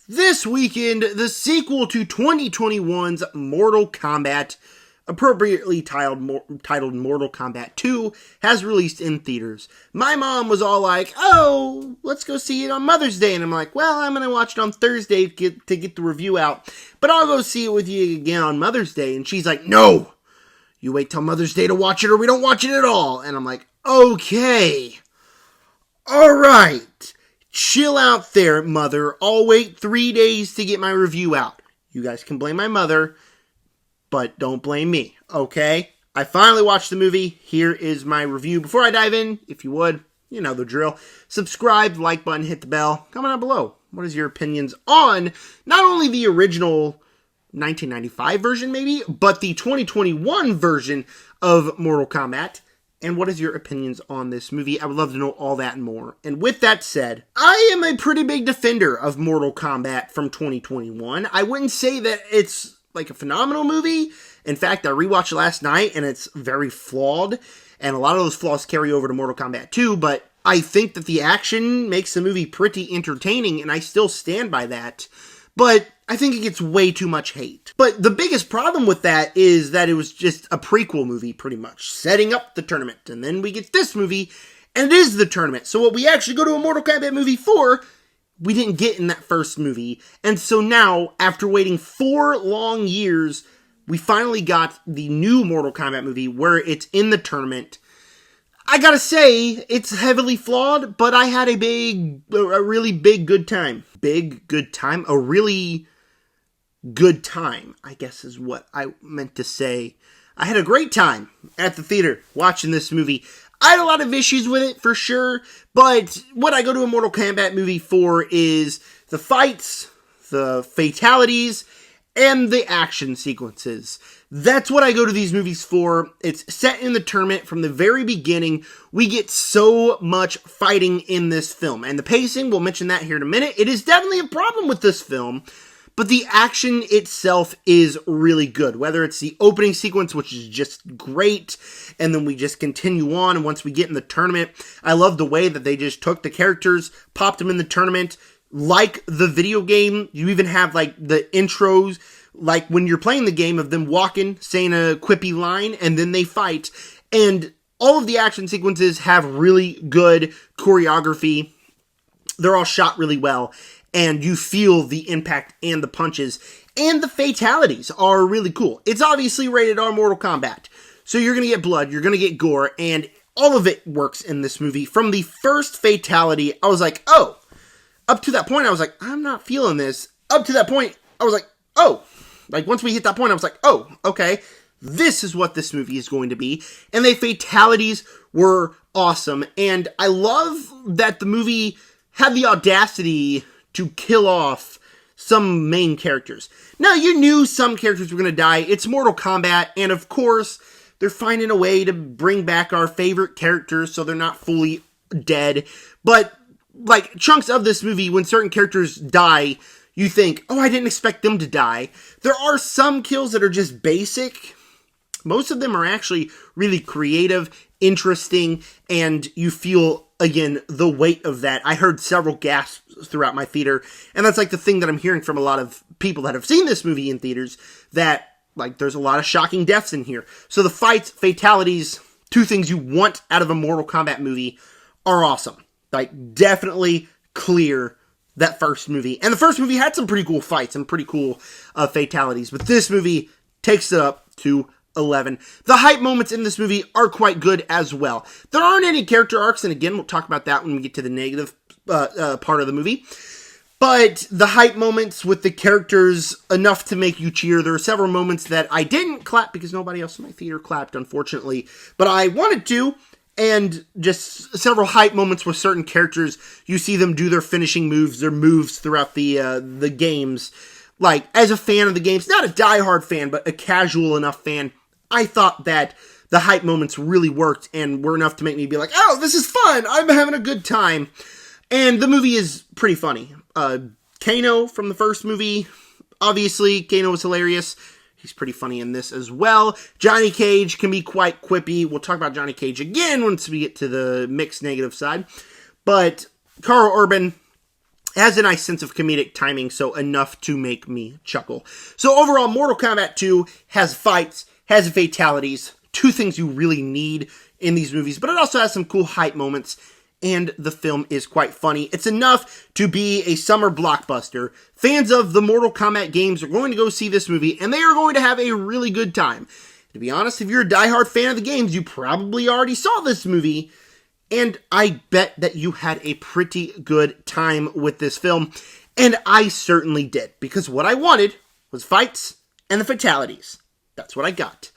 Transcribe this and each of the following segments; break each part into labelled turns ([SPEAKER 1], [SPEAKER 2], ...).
[SPEAKER 1] This weekend, the sequel to 2021's Mortal Kombat, appropriately titled Mortal Kombat 2, has released in theaters. My mom was all like, oh, let's go see it on Mother's Day. And I'm like, well, I'm going to watch it on Thursday to get the review out. But I'll go see it with you again on Mother's Day. And she's like, no, you wait till Mother's Day to watch it or we don't watch it at all. And I'm like, okay, all right. Chill out there, Mother. I'll wait 3 days to get my review out. You guys can blame my mother, but don't blame me, okay? I finally watched the movie. Here is my review. Before I dive in, if you would, you know the drill. Subscribe, like button, hit the bell. Comment down below. What is your opinions on not only the original 1995 version, maybe, but the 2021 version of Mortal Kombat? And what is your opinions on this movie? I would love to know all that and more. And with that said, I am a pretty big defender of Mortal Kombat from 2021. I wouldn't say that it's like a phenomenal movie. In fact, I rewatched it last night and it's very flawed. And a lot of those flaws carry over to Mortal Kombat 2. But I think that the action makes the movie pretty entertaining and I still stand by that. But I think it gets way too much hate. But the biggest problem with that is that it was just a prequel movie, pretty much, setting up the tournament. And then we get this movie, and it is the tournament. So what we actually go to a Mortal Kombat movie for, we didn't get in that first movie. And so now, after waiting 4 long years, we finally got the new Mortal Kombat movie where it's in the tournament. I gotta say, it's heavily flawed, but I had a really big good time. Big good time? A really good time, I guess is what I meant to say. I had a great time at the theater watching this movie. I had a lot of issues with it, for sure, but what I go to a Mortal Kombat movie for is the fights, the fatalities, and the action sequences. That's what I go to these movies for. It's set in the tournament from the very beginning. We get so much fighting in this film. And the pacing, we'll mention that here in a minute. It is definitely a problem with this film. But the action itself is really good. Whether it's the opening sequence, which is just great, and then we just continue on. And once we get in the tournament, I love the way that they just took the characters, popped them in the tournament. Like the video game, you even have like the intros, like when you're playing the game of them walking, saying a quippy line, and then they fight. And all of the action sequences have really good choreography. They're all shot really well, and you feel the impact and the punches. And the fatalities are really cool. It's obviously rated R Mortal Kombat, so you're going to get blood, you're going to get gore, and all of it works in this movie. From the first fatality, I was like, oh. Up to that point, I was like, I'm not feeling this. Up to that point, I was like, oh. Like, once we hit that point, I was like, oh, okay. This is what this movie is going to be. And the fatalities were awesome. And I love that the movie had the audacity to kill off some main characters. Now, you knew some characters were going to die. It's Mortal Kombat. And of course, they're finding a way to bring back our favorite characters so they're not fully dead. But like chunks of this movie, when certain characters die, you think, oh, I didn't expect them to die. There are some kills that are just basic. Most of them are actually really creative, interesting, and you feel, again, the weight of that. I heard several gasps throughout my theater, and that's like the thing that I'm hearing from a lot of people that have seen this movie in theaters, that like there's a lot of shocking deaths in here. So the fights, fatalities, 2 things you want out of a Mortal Kombat movie are awesome. Like, definitely clear that first movie. And the first movie had some pretty cool fights and pretty cool fatalities. But this movie takes it up to 11. The hype moments in this movie are quite good as well. There aren't any character arcs, and again, we'll talk about that when we get to the negative part of the movie. But the hype moments with the characters, enough to make you cheer. There are several moments that I didn't clap because nobody else in my theater clapped, unfortunately. But I wanted to. And just several hype moments with certain characters. You see them do their finishing moves, their moves throughout the games. Like, as a fan of the games, not a diehard fan, but a casual enough fan, I thought that the hype moments really worked and were enough to make me be like, oh, this is fun, I'm having a good time. And the movie is pretty funny. Kano from the first movie, obviously, Kano was hilarious. He's pretty funny in this as well. Johnny Cage can be quite quippy. We'll talk about Johnny Cage again once we get to the mixed negative side. But Carl Urban, It has a nice sense of comedic timing, so enough to make me chuckle. So overall, Mortal Kombat 2 has fights, has fatalities, two things you really need in these movies, but it also has some cool hype moments, and the film is quite funny. It's enough to be a summer blockbuster. Fans of the Mortal Kombat games are going to go see this movie, and they are going to have a really good time. To be honest, if you're a diehard fan of the games, you probably already saw this movie, and I bet that you had a pretty good time with this film, and I certainly did, because what I wanted was fights and the fatalities. That's what I got.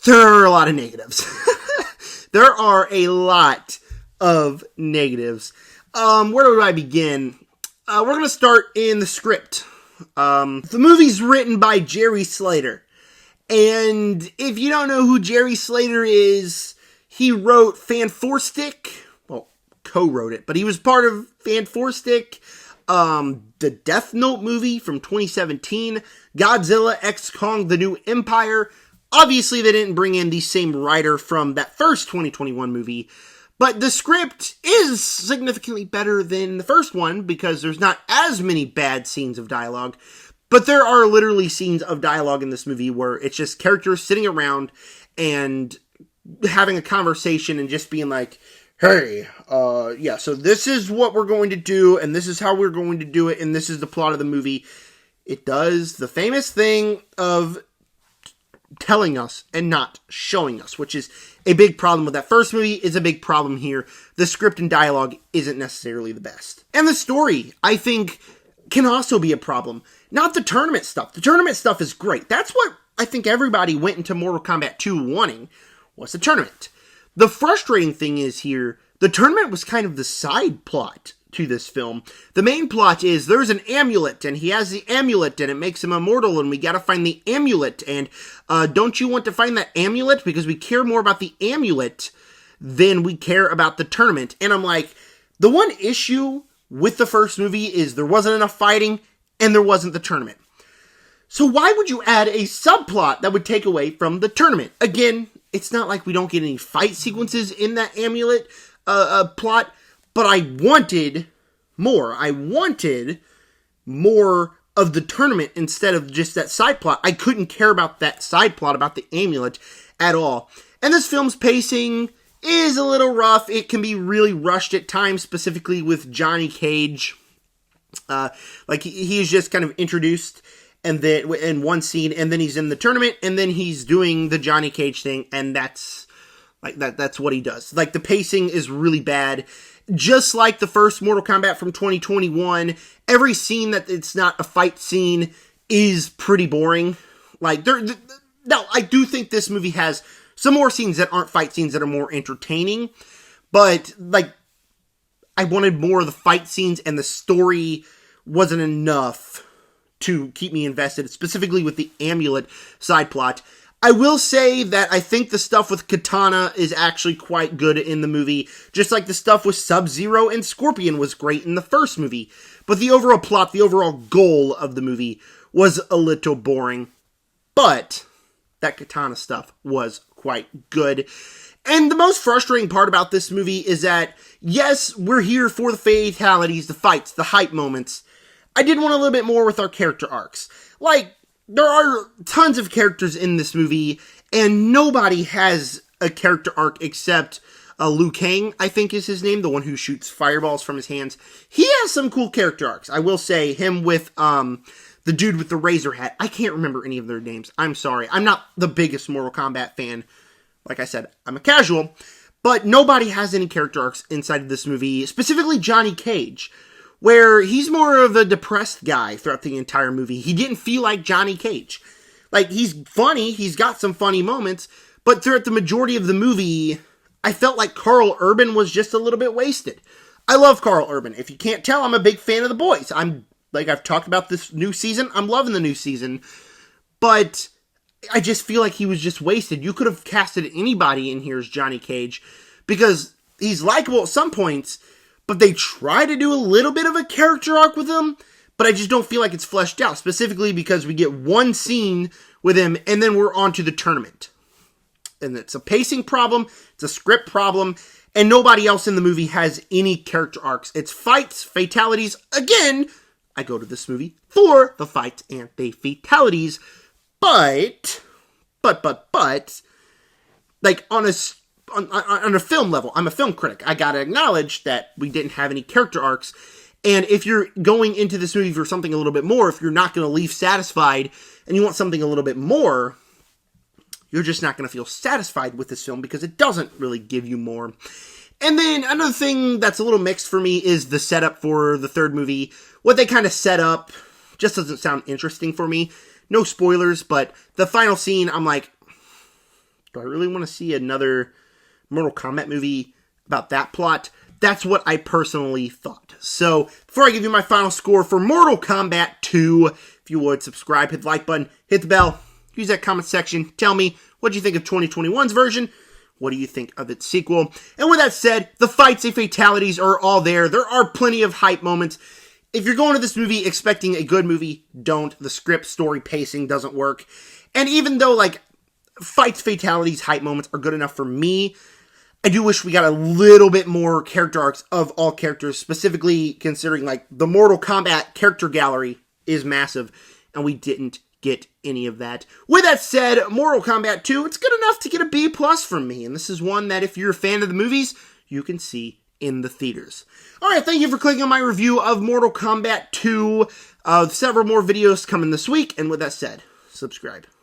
[SPEAKER 1] There are a lot of negatives. There are a lot of negatives. Where do I begin? We're going to start in the script. The movie's written by Jerry Slater. And if you don't know who Jerry Slater is, he wrote Fan Four Stick. Well, co-wrote it, but he was part of Fan Four Stick, the Death Note movie from 2017, Godzilla x Kong: The New Empire. Obviously, they didn't bring in the same writer from that first 2021 movie, but the script is significantly better than the first one because there's not as many bad scenes of dialogue. But there are literally scenes of dialogue in this movie where it's just characters sitting around and having a conversation and just being like, hey, yeah, so this is what we're going to do, and this is how we're going to do it, and this is the plot of the movie. It does the famous thing of telling us and not showing us, which is a big problem with that first movie, is a big problem here. The script and dialogue isn't necessarily the best. And the story, I think, can also be a problem. Not the tournament stuff. The tournament stuff is great. That's what I think everybody went into Mortal Kombat 2 wanting, was the tournament. The frustrating thing is here, the tournament was kind of the side plot to this film. The main plot is there's an amulet, and he has the amulet, and it makes him immortal, and we gotta find the amulet, and don't you want to find that amulet? Because we care more about the amulet than we care about the tournament. And I'm like, the one issue with the first movie is there wasn't enough fighting, and there wasn't the tournament. So why would you add a subplot that would take away from the tournament? Again, it's not like we don't get any fight sequences in that amulet plot, but I wanted more. I wanted more of the tournament instead of just that side plot. I couldn't care about that side plot about the amulet at all. And this film's pacing is a little rough. It can be really rushed at times, specifically with Johnny Cage. Like he's just kind of introduced and then in one scene, and then he's in the tournament, and then he's doing the Johnny Cage thing, and that's like that's what he does. Like the pacing is really bad. Just like the first Mortal Kombat from 2021, every scene that it's not a fight scene is pretty boring. Like now, I do think this movie has some more scenes that aren't fight scenes that are more entertaining, but like I wanted more of the fight scenes, and the story wasn't enough to keep me invested, specifically with the amulet side plot. I will say that I think the stuff with Katana is actually quite good in the movie, just like the stuff with Sub-Zero and Scorpion was great in the first movie. But the overall plot, the overall goal of the movie was a little boring. But that Katana stuff was quite good. And the most frustrating part about this movie is that, yes, we're here for the fatalities, the fights, the hype moments. I did want a little bit more with our character arcs. Like, there are tons of characters in this movie, and nobody has a character arc except Liu Kang, I think is his name, the one who shoots fireballs from his hands. He has some cool character arcs. I will say, him with the dude with the razor hat. I can't remember any of their names. I'm sorry. I'm not the biggest Mortal Kombat fan. Like I said, I'm a casual. But nobody has any character arcs inside of this movie, specifically Johnny Cage, where he's more of a depressed guy throughout the entire movie. He didn't feel like Johnny Cage. Like, he's funny, he's got some funny moments, but throughout the majority of the movie, I felt like Carl Urban was just a little bit wasted. I love Carl Urban. If you can't tell, I'm a big fan of The Boys. I've talked about this new season, I'm loving the new season, but I just feel like he was just wasted. You could have casted anybody in here as Johnny Cage, because he's likable at some points, but they try to do a little bit of a character arc with him, but I just don't feel like it's fleshed out, specifically because we get one scene with him, and then we're on to the tournament. And it's a pacing problem, it's a script problem, and nobody else in the movie has any character arcs. It's fights, fatalities. Again, I go to this movie for the fights and the fatalities, but, like, on a film level, I'm a film critic. I gotta acknowledge that we didn't have any character arcs. And if you're going into this movie for something a little bit more, if you're not going to leave satisfied and you want something a little bit more, you're just not going to feel satisfied with this film because it doesn't really give you more. And then another thing that's a little mixed for me is the setup for the third movie. What they kind of set up just doesn't sound interesting for me. No spoilers, but the final scene, I'm like, do I really want to see another Mortal Kombat movie about that plot? That's what I personally thought. So, before I give you my final score for Mortal Kombat 2, if you would, subscribe, hit the like button, hit the bell, use that comment section, tell me, what do you think of 2021's version? What do you think of its sequel? And with that said, the fights and fatalities are all there. There are plenty of hype moments. If you're going to this movie expecting a good movie, don't. The script, story, pacing doesn't work. And even though, like, fights, fatalities, hype moments are good enough for me, I do wish we got a little bit more character arcs of all characters, specifically considering, like, the Mortal Kombat character gallery is massive, and we didn't get any of that. With that said, Mortal Kombat 2, it's good enough to get a B+ from me, and this is one that if you're a fan of the movies, you can see in the theaters. Alright, thank you for clicking on my review of Mortal Kombat 2. Several more videos coming this week, and with that said, subscribe.